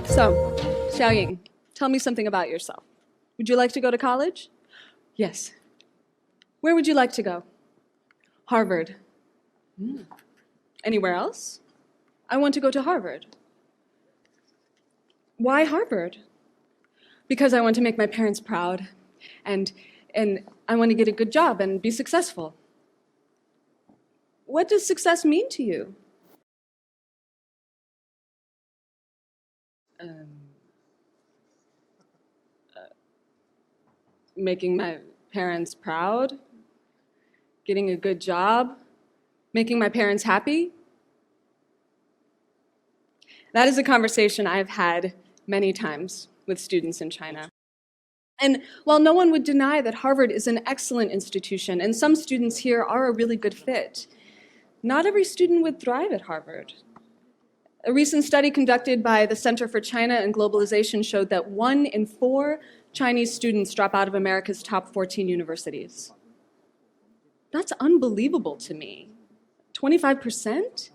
So, Xiaoying, tell me something about yourself. Would you like to go to college? Yes. Where would you like to go? Harvard. Anywhere else? I want to go to Harvard. Why Harvard? Because I want to make my parents proud, and I want to get a good job and be successful. What does success mean to you? Making my parents proud, getting a good job, making my parents happy. That is a conversation I've had many times with students in China. And while no one would deny that Harvard is an excellent institution, and some students here are a really good fit, not every student would thrive at Harvard. A recent study conducted by the Center for China and Globalization showed that 1 in 4 Chinese students drop out of America's top 14 universities. That's unbelievable to me. 25%?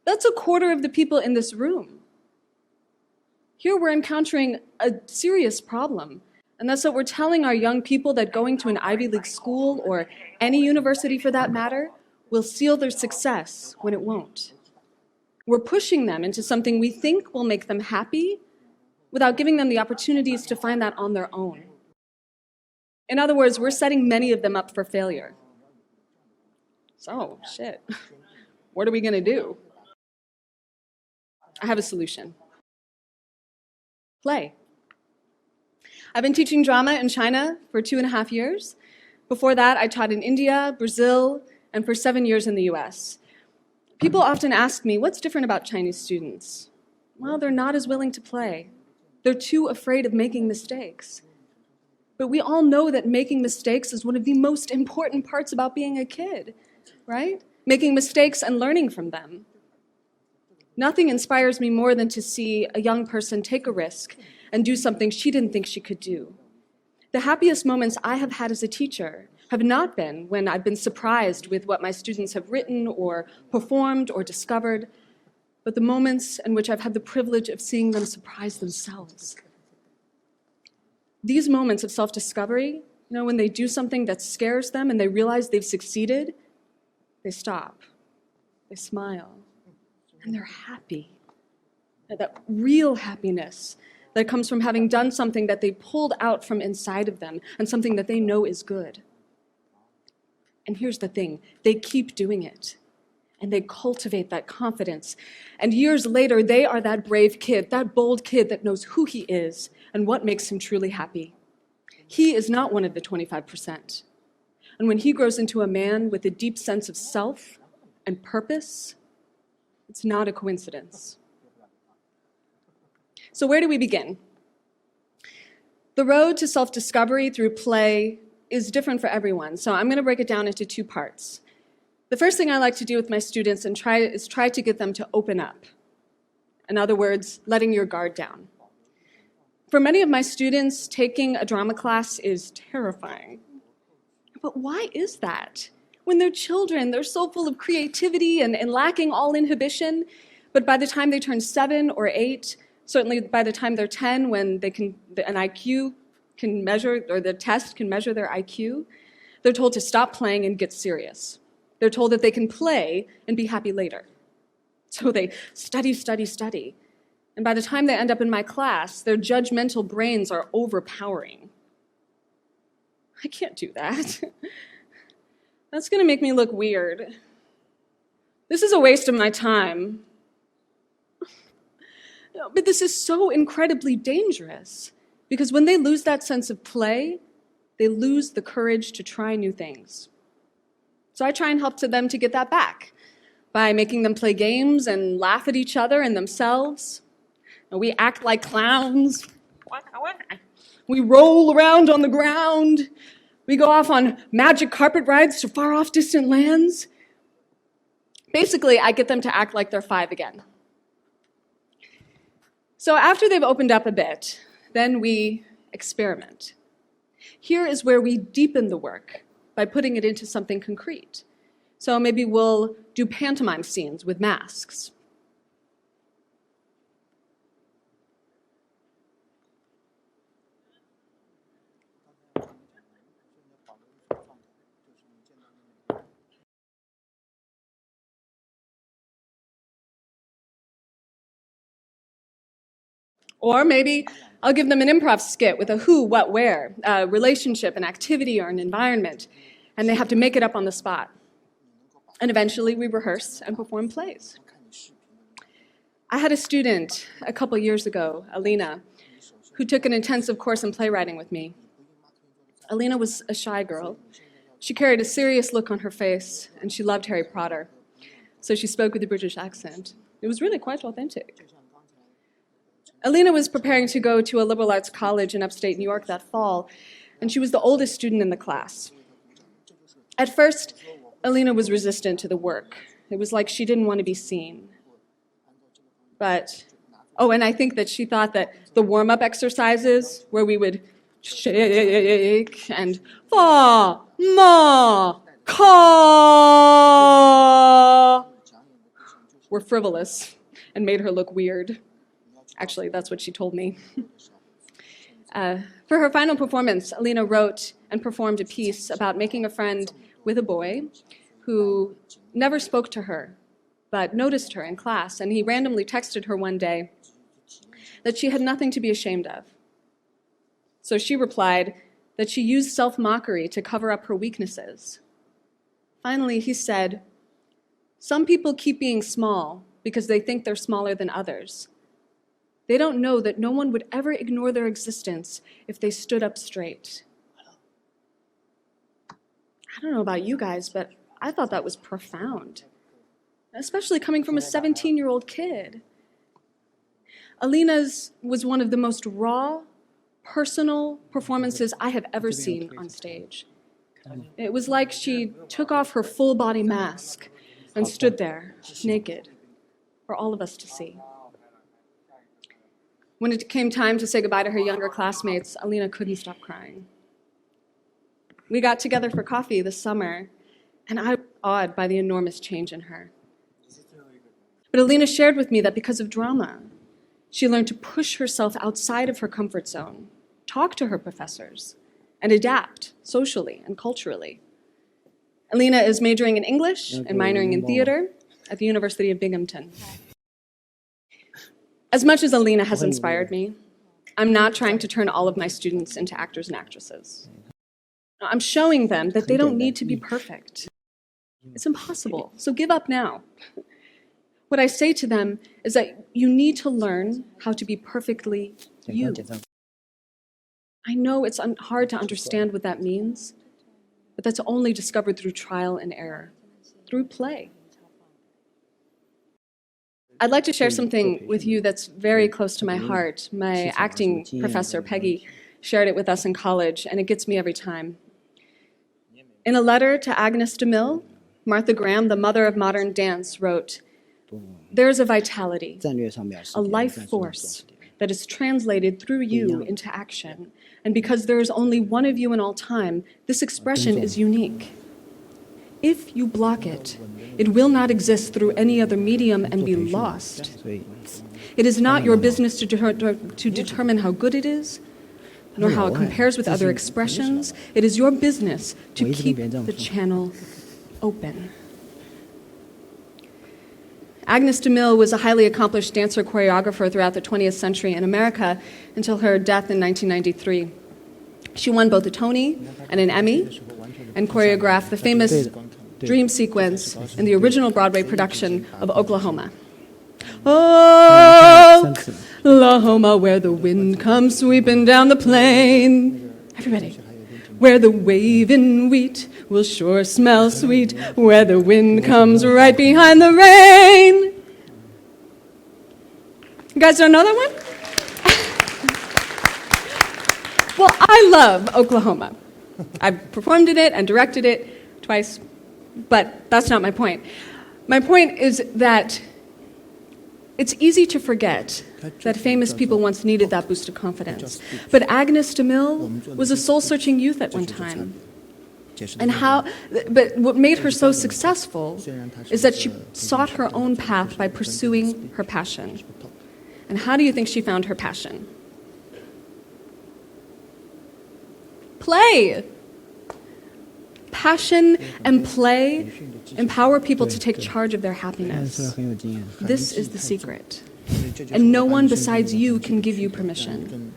That's a quarter of the people in this room. Here we're encountering a serious problem, and that's what we're telling our young people, that going to an Ivy League school, or any university for that matter, will seal their success when it won't. We're pushing them into something we think will make them happy without giving them the opportunities to find that on their own. In other words, we're setting many of them up for failure. So, shit, what are we gonna do? I have a solution. Play. I've been teaching drama in China for 2.5 years. Before that, I taught in India, Brazil, and for 7 years in the US. People often ask me, what's different about Chinese students? Well, they're not as willing to play. They're too afraid of making mistakes. But we all know that making mistakes is one of the most important parts about being a kid, right? Making mistakes and learning from them. Nothing inspires me more than to see a young person take a risk and do something she didn't think she could do. The happiest moments I have had as a teacher have not been when I've been surprised with what my students have written or performed or discovered, but the moments in which I've had the privilege of seeing them surprise themselves. These moments of self-discovery, when they do something that scares them and they realize they've succeeded, they stop, they smile, and they're happy. That real happiness that comes from having done something that they pulled out from inside of them and something that they know is good. And here's the thing, they keep doing it, and they cultivate that confidence. And years later, they are that brave kid, that bold kid that knows who he is and what makes him truly happy. He is not one of the 25%. And when he grows into a man with a deep sense of self and purpose, it's not a coincidence. So where do we begin? The road to self-discovery through play is different for everyone, so I'm going to break it down into 2 parts. The first thing I like to do with my students is try to get them to open up. In other words, letting your guard down. For many of my students, taking a drama class is terrifying. But why is that? When they're children, they're so full of creativity and lacking all inhibition, but by the time they turn 7 or 8, certainly by the time they're 10, when an IQ can measure, or the test can measure their IQ, they're told to stop playing and get serious. They're told that they can play and be happy later. So they study, study, study. And by the time they end up in my class, their judgmental brains are overpowering. I can't do that. That's going to make me look weird. This is a waste of my time. But this is so incredibly dangerous, because when they lose that sense of play, they lose the courage to try new things. So I try and help them to get that back by making them play games and laugh at each other and themselves. And we act like clowns. We roll around on the ground. We go off on magic carpet rides to far-off distant lands. Basically, I get them to act like they're 5 again. So after they've opened up a bit, then we experiment. Here is where we deepen the work by putting it into something concrete. So maybe we'll do pantomime scenes with masks. Or maybe I'll give them an improv skit with a who, what, where, a relationship, an activity, or an environment, and they have to make it up on the spot. And eventually we rehearse and perform plays. I had a student a couple years ago, Alina, who took an intensive course in playwriting with me. Alina was a shy girl. She carried a serious look on her face, and she loved Harry Potter. So she spoke with a British accent. It was really quite authentic. Alina was preparing to go to a liberal arts college in upstate New York that fall, and she was the oldest student in the class. At first, Alina was resistant to the work. It was like she didn't want to be seen. And I think that she thought that the warm-up exercises, where we would shake and fa, ma, ka, were frivolous and made her look weird. Actually, that's what she told me. For her final performance, Alina wrote and performed a piece about making a friend with a boy who never spoke to her, but noticed her in class, and he randomly texted her one day that she had nothing to be ashamed of. So she replied that she used self-mockery to cover up her weaknesses. Finally, he said, "Some people keep being small because they think they're smaller than others. They don't know that no one would ever ignore their existence if they stood up straight." I don't know about you guys, but I thought that was profound, especially coming from a 17-year-old kid. Alina's was one of the most raw, personal performances I have ever seen on stage. It was like she took off her full-body mask and stood there, naked, for all of us to see. When it came time to say goodbye to her younger classmates, Alina couldn't stop crying. We got together for coffee this summer, and I was awed by the enormous change in her. But Alina shared with me that because of drama, she learned to push herself outside of her comfort zone, talk to her professors, and adapt socially and culturally. Alina is majoring in English and minoring in theater at the University of Binghamton. As much as Alina has inspired me, I'm not trying to turn all of my students into actors and actresses. I'm showing them that they don't need to be perfect. It's impossible, so give up now. What I say to them is that you need to learn how to be perfectly you. I know it's hard to understand what that means, but that's only discovered through trial and error, through play. I'd like to share something with you that's very close to my heart. My acting professor, Peggy, shared it with us in college, and it gets me every time. In a letter to Agnes DeMille, Martha Graham, the mother of modern dance, wrote, "There's a vitality, a life force that is translated through you into action. And because there is only one of you in all time, this expression is unique. If you block it, it will not exist through any other medium and be lost. It is not your business to determine how good it is, nor how it compares with other expressions. It is your business to keep the channel open." Agnes DeMille was a highly accomplished dancer choreographer throughout the 20th century in America until her death in 1993. She won both a Tony and an Emmy and choreographed the famous dream sequence in the original Broadway production of Oklahoma. Oklahoma, where the wind comes sweeping down the plain. Everybody. Where the waving wheat will sure smell sweet, where the wind comes right behind the rain. You guys don't know that one? Well, I love Oklahoma. I've performed in it and directed it twice, but that's not my point. My point is that it's easy to forget that famous people once needed that boost of confidence. But Agnes DeMille was a soul-searching youth at one time. But what made her so successful is that she sought her own path by pursuing her passion. And how do you think she found her passion? Play. Passion and play empower people to take charge of their happiness. This is the secret. And no one besides you can give you permission.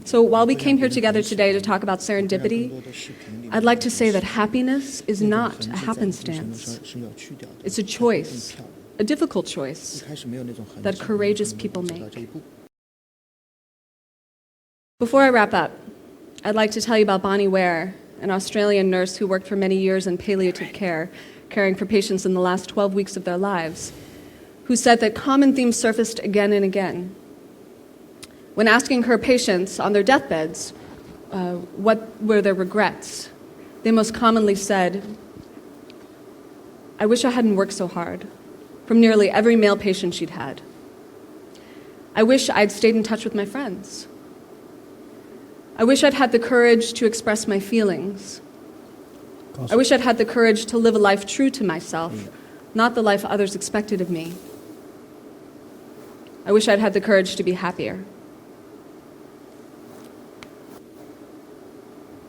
So while we came here together today to talk about serendipity, I'd like to say that happiness is not a happenstance. It's a choice, a difficult choice that courageous people make. Before I wrap up, I'd like to tell you about Bonnie Ware, an Australian nurse who worked for many years in palliative care, caring for patients in the last 12 weeks of their lives, who said that common themes surfaced again and again. When asking her patients on their deathbeds what were their regrets, they most commonly said, "I wish I hadn't worked so hard," from nearly every male patient she'd had. "I wish I'd stayed in touch with my friends. I wish I'd had the courage to express my feelings. I wish I'd had the courage to live a life true to myself, not the life others expected of me. I wish I'd had the courage to be happier."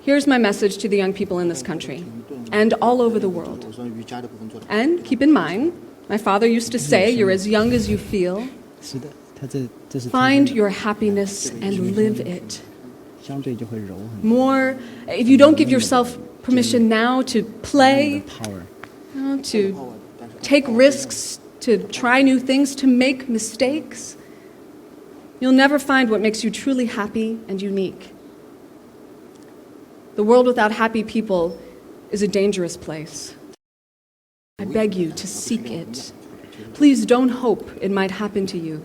Here's my message to the young people in this country and all over the world. And keep in mind, my father used to say, "You're as young as you feel." Find your happiness and live it. More, if you don't give yourself permission now to play, to take risks, to try new things, to make mistakes, you'll never find what makes you truly happy and unique. The world without happy people is a dangerous place. I beg you to seek it. Please don't hope it might happen to you.